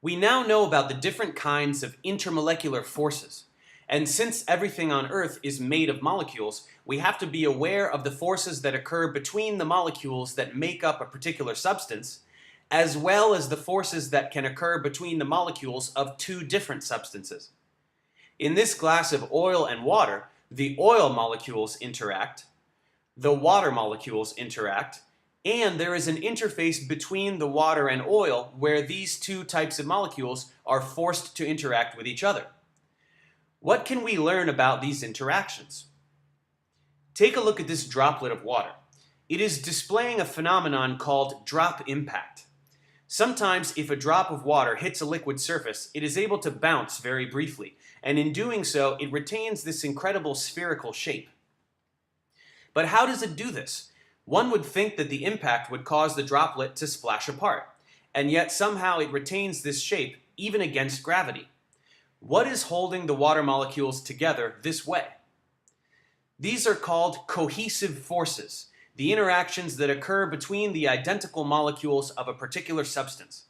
We now know about the different kinds of intermolecular forces. And since everything on Earth is made of molecules, we have to be aware of the forces that occur between the molecules that make up a particular substance, as well as the forces that can occur between the molecules of two different substances. In this glass of oil and water, the oil molecules interact, the water molecules interact, and there is an interface between the water and oil where these two types of molecules are forced to interact with each other. What can we learn about these interactions? Take a look at this droplet of water. It is displaying a phenomenon called drop impact. Sometimes if a drop of water hits a liquid surface, it is able to bounce very briefly, and in doing so, it retains this incredible spherical shape. But how does it do this? One would think that the impact would cause the droplet to splash apart, and yet somehow it retains this shape even against gravity. What is holding the water molecules together this way? These are called cohesive forces, the interactions that occur between the identical molecules of a particular substance.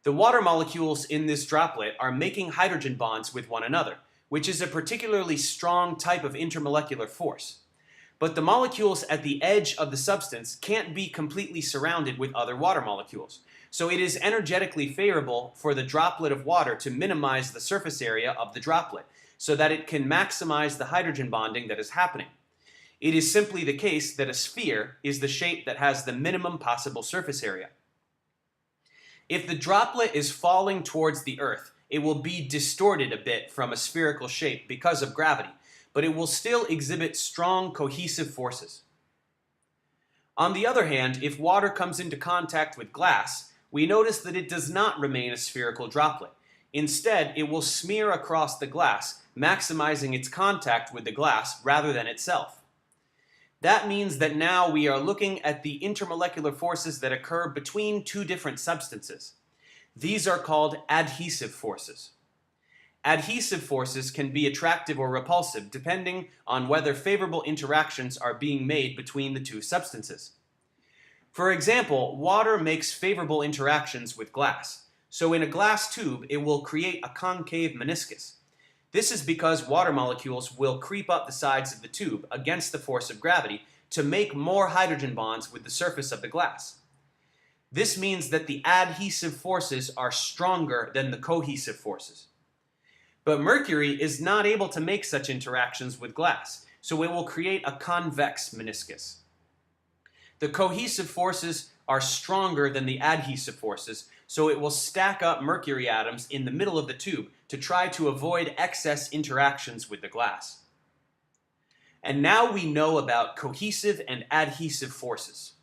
The water molecules in this droplet are making hydrogen bonds with one another, which is a particularly strong type of intermolecular force. But the molecules at the edge of the substance can't be completely surrounded with other water molecules. So it is energetically favorable for the droplet of water to minimize the surface area of the droplet so that it can maximize the hydrogen bonding that is happening. It is simply the case that a sphere is the shape that has the minimum possible surface area. If the droplet is falling towards the Earth, it will be distorted a bit from a spherical shape because of gravity, but it will still exhibit strong cohesive forces. On the other hand, if water comes into contact with glass, we notice that it does not remain a spherical droplet. Instead, it will smear across the glass, maximizing its contact with the glass rather than itself. That means that now we are looking at the intermolecular forces that occur between two different substances. These are called adhesive forces. Adhesive forces can be attractive or repulsive depending on whether favorable interactions are being made between the two substances. For example, water makes favorable interactions with glass. So in a glass tube, it will create a concave meniscus. This is because water molecules will creep up the sides of the tube against the force of gravity to make more hydrogen bonds with the surface of the glass. This means that the adhesive forces are stronger than the cohesive forces. But mercury is not able to make such interactions with glass, so it will create a convex meniscus. The cohesive forces are stronger than the adhesive forces, so it will stack up mercury atoms in the middle of the tube to try to avoid excess interactions with the glass. And now we know about cohesive and adhesive forces.